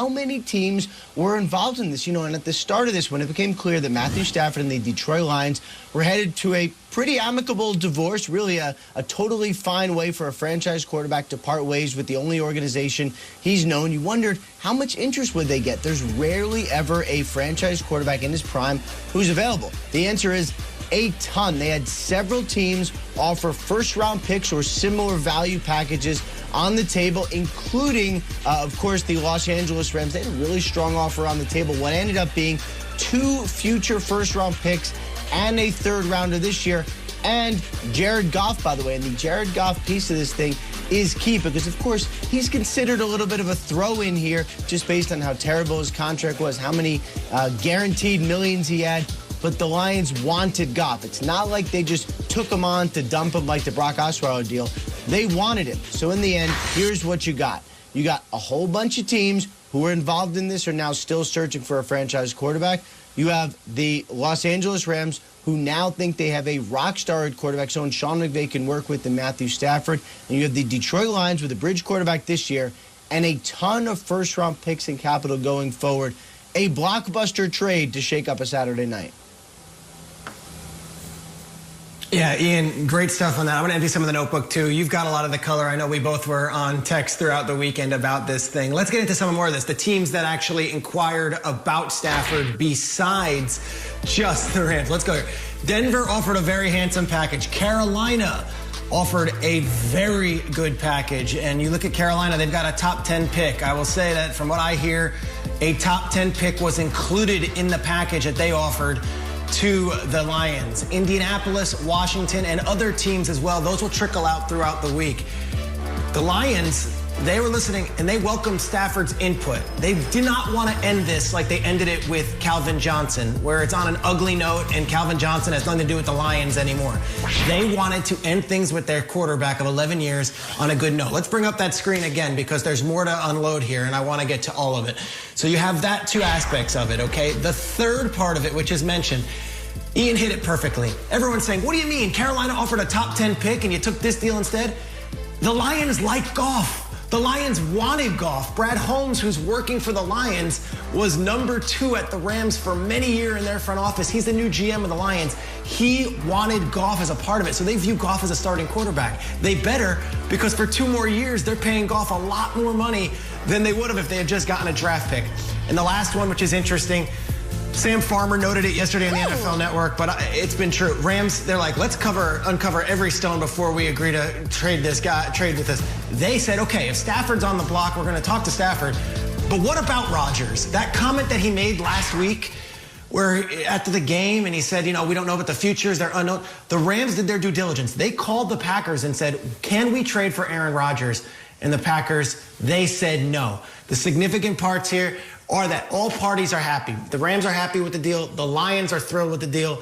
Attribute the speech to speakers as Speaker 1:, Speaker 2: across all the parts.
Speaker 1: how many teams were involved in this. And at the start of this, when it became clear that Matthew Stafford and the Detroit Lions were headed to a pretty amicable divorce, really a totally fine way for a franchise quarterback to part ways with the only organization he's known, you wondered how much interest would they get? There's rarely ever a franchise quarterback in his prime who's available. The answer is a ton. They had several teams offer first-round picks or similar value packages on the table, including, of course, the Los Angeles Rams. They had a really strong offer on the table. What ended up being 2 future first-round picks and a third rounder this year, and Jared Goff, by the way. And the Jared Goff piece of this thing is key because, of course, he's considered a little bit of a throw-in here just based on how terrible his contract was, how many guaranteed millions he had. But the Lions wanted Goff. It's not like they just took him on to dump him like the Brock Osweiler deal. They wanted him. So in the end, here's what you got. You got a whole bunch of teams who were involved in this are now still searching for a franchise quarterback. You have the Los Angeles Rams, who now think they have a rock-star at quarterback, someone Sean McVay can work with, in Matthew Stafford. And you have the Detroit Lions with a bridge quarterback this year and a ton of first-round picks and capital going forward. A blockbuster trade to shake up a Saturday night.
Speaker 2: Yeah, Ian, great stuff on that. I'm going to empty some of the notebook, too. You've got a lot of the color. I know we both were on text throughout the weekend about this thing. Let's get into some more of this. The teams that actually inquired about Stafford besides just the Rams. Let's go here. Denver offered a very handsome package. Carolina offered a very good package. And you look at Carolina, they've got a top 10 pick. I will say that from what I hear, a top 10 pick was included in the package that they offered to the Lions. Indianapolis, Washington, and other teams as well. Those will trickle out throughout the week. The Lions, they were listening, and they welcomed Stafford's input. They did not want to end this like they ended it with Calvin Johnson, where it's on an ugly note, and Calvin Johnson has nothing to do with the Lions anymore. They wanted to end things with their quarterback of 11 years on a good note. Let's bring up that screen again, because there's more to unload here, and I want to get to all of it. So you have that 2 aspects of it, okay? The third part of it, which is mentioned, Ian hit it perfectly. Everyone's saying, what do you mean? Carolina offered a top 10 pick and you took this deal instead? The Lions like Goff. The Lions wanted Goff. Brad Holmes, who's working for the Lions, was number 2 at the Rams for many years in their front office. He's the new GM of the Lions. He wanted Goff as a part of it, so they view Goff as a starting quarterback. They better, because for 2 more years, they're paying Goff a lot more money than they would have if they had just gotten a draft pick. And the last one, which is interesting, Sam Farmer noted it yesterday on the NFL Network, but it's been true. Rams, they're like, let's uncover every stone before we agree to trade with us. They said, okay, if Stafford's on the block, we're going to talk to Stafford. But what about Rodgers? That comment that he made last week, where after the game, and he said, we don't know about the futures, they're unknown. The Rams did their due diligence. They called the Packers and said, can we trade for Aaron Rodgers? And the Packers, they said no. The significant parts here are that all parties are happy. The Rams are happy with the deal. The Lions are thrilled with the deal.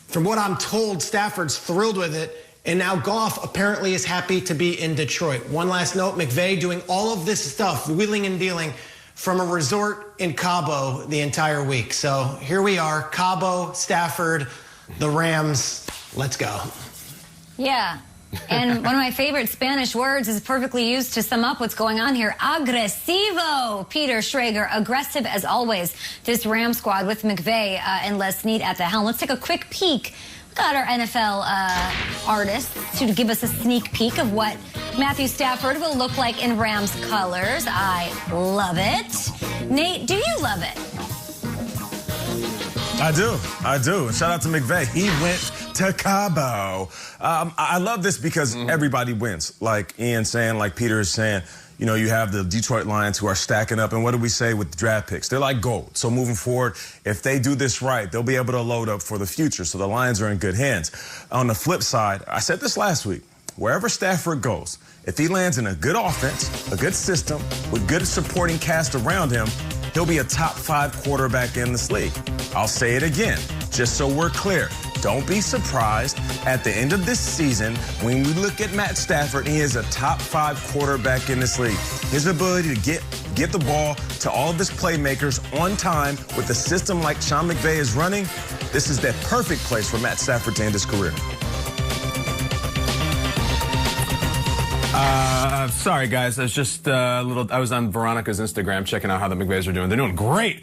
Speaker 2: From what I'm told, Stafford's thrilled with it. And now Goff apparently is happy to be in Detroit. One last note, McVay doing all of this stuff, wheeling and dealing, from a resort in Cabo the entire week. So here we are, Cabo, Stafford, the Rams. Let's go.
Speaker 3: Yeah. And one of my favorite Spanish words is perfectly used to sum up what's going on here. Agresivo. Peter Schrager, aggressive as always. This Ram squad with McVay and Les Snead at the helm. Let's take a quick peek. We got our NFL artists to give us a sneak peek of what Matthew Stafford will look like in Rams colors. I love it. Nate, do you love it?
Speaker 4: I do. And shout out to McVay. He went to Cabo. I love this because everybody wins. Like Ian saying, like Peter is saying, you have the Detroit Lions who are stacking up. And what do we say with the draft picks? They're like gold. So moving forward, if they do this right, they'll be able to load up for the future. So the Lions are in good hands. On the flip side, I said this last week, wherever Stafford goes, if he lands in a good offense, a good system, with good supporting cast around him, he'll be a top 5 quarterback in this league. I'll say it again, just so we're clear. Don't be surprised at the end of this season when we look at Matt Stafford, he is a top 5 quarterback in this league. His ability to get the ball to all of his playmakers on time with a system like Sean McVay is running, this is the perfect place for Matt Stafford to end his career.
Speaker 5: Sorry, guys. I was just I was on Veronica's Instagram checking out how the McVays are doing. They're doing great.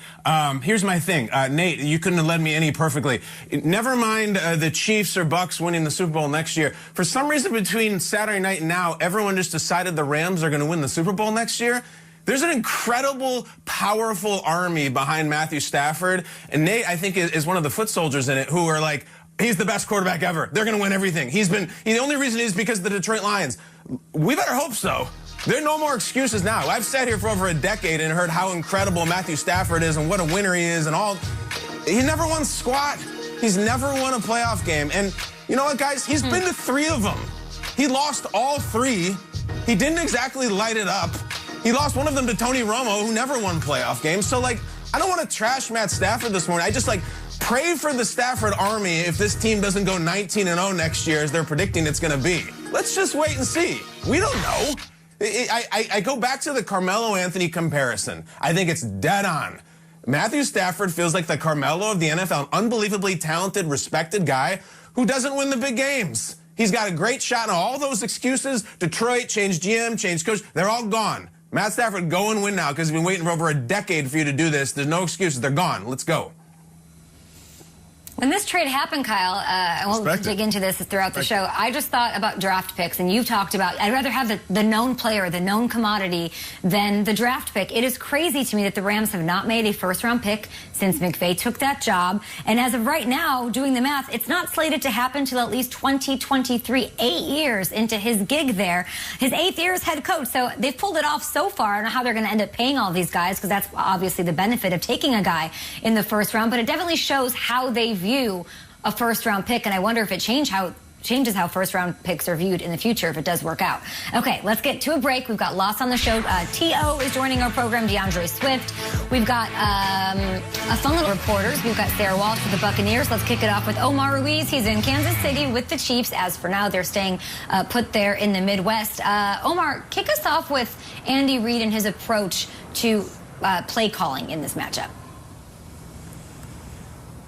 Speaker 5: Here's my thing. Nate, you couldn't have led me any perfectly. Never mind the Chiefs or Bucks winning the Super Bowl next year. For some reason, between Saturday night and now, everyone just decided the Rams are going to win the Super Bowl next year. There's an incredible, powerful army behind Matthew Stafford. And Nate, I think, is one of the foot soldiers in it who are like, he's the best quarterback ever. They're going to win everything. The only reason is because of the Detroit Lions. We better hope so. There are no more excuses now. I've sat here for over a decade and heard how incredible Matthew Stafford is and what a winner he is and all. He never won squat. He's never won a playoff game. And you know what, guys? He's been to 3 of them. He lost all 3. He didn't exactly light it up. He lost one of them to Tony Romo, who never won playoff games. So, I don't want to trash Matt Stafford this morning. I just, pray for the Stafford army if this team doesn't go 19-0 next year, as they're predicting it's going to be. Let's just wait and see. We don't know. I go back to the Carmelo Anthony comparison. I think it's dead on. Matthew Stafford feels like the Carmelo of the NFL, an unbelievably talented, respected guy who doesn't win the big games. He's got a great shot, and all those excuses, Detroit, change GM, change coach, they're all gone. Matt Stafford, go and win now, because he's been waiting for over a decade for you to do this. There's no excuses. They're gone. Let's go.
Speaker 3: When this trade happened, Kyle, and we'll dig into this throughout the show, I just thought about draft picks, and you've talked about, I'd rather have the known player, the known commodity, than the draft pick. It is crazy to me that the Rams have not made a first-round pick since McVay took that job. And as of right now, doing the math, it's not slated to happen till at least 2023, 8 years into his gig there. His 8th year as head coach, so they've pulled it off so far. I don't know how they're going to end up paying all these guys, because that's obviously the benefit of taking a guy in the first round, but it definitely shows how they view a first-round pick, and I wonder if it changes how first-round picks are viewed in the future if it does work out. Okay, let's get to a break. We've got lots on the show. T.O. is joining our program, DeAndre Swift. We've got a fun little reporters. We've got Sarah Walsh with the Buccaneers. Let's kick it off with Omar Ruiz. He's in Kansas City with the Chiefs. As for now, they're staying put there in the Midwest. Omar, kick us off with Andy Reid and his approach to play calling in this matchup.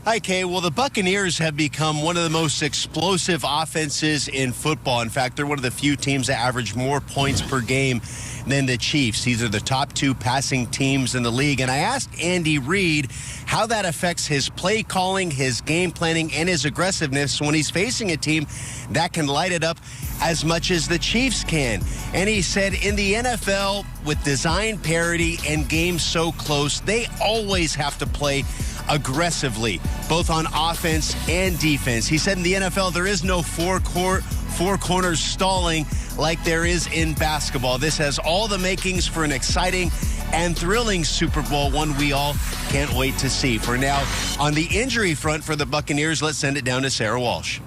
Speaker 6: Hi, Kay. Well, the Buccaneers have become one of the most explosive offenses in football. In fact, they're one of the few teams that average more points per game than the Chiefs. These are the top 2 passing teams in the league. And I asked Andy Reid how that affects his play calling, his game planning, and his aggressiveness when he's facing a team that can light it up as much as the Chiefs can. And he said in the NFL, with design parity and games so close, they always have to play aggressively, both on offense and defense. He said in the NFL, there is no four corners stalling like there is in basketball. This has all the makings for an exciting and thrilling Super Bowl, one we all can't wait to see. For now, on the injury front for the Buccaneers, let's send it down to Sarah Walsh.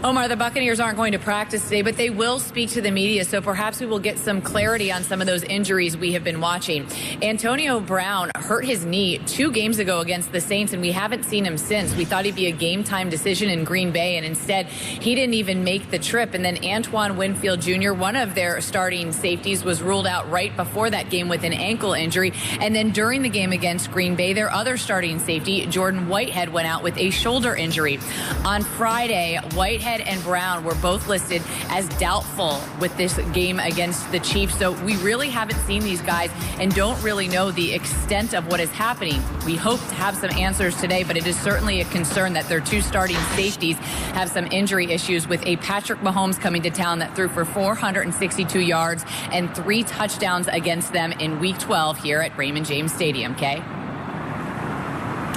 Speaker 7: Omar, the Buccaneers aren't going to practice today, but they will speak to the media, so perhaps we will get some clarity on some of those injuries we have been watching. Antonio Brown hurt his knee 2 games ago against the Saints, and we haven't seen him since. We thought he'd be a game-time decision in Green Bay, and instead he didn't even make the trip. And then Antoine Winfield Jr., one of their starting safeties, was ruled out right before that game with an ankle injury. And then during the game against Green Bay, their other starting safety, Jordan Whitehead, went out with a shoulder injury. On Friday, Whitehead and Brown were both listed as doubtful with this game against the Chiefs. So we really haven't seen these guys and don't really know the extent of what is happening. We hope to have some answers today, but it is certainly a concern that their 2 starting safeties have some injury issues, with a Patrick Mahomes coming to town that threw for 462 yards and 3 touchdowns against them in Week 12 here at Raymond James Stadium. Kay?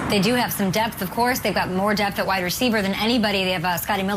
Speaker 3: They do have some depth, of course. They've got more depth at wide receiver than anybody. They have Scotty Miller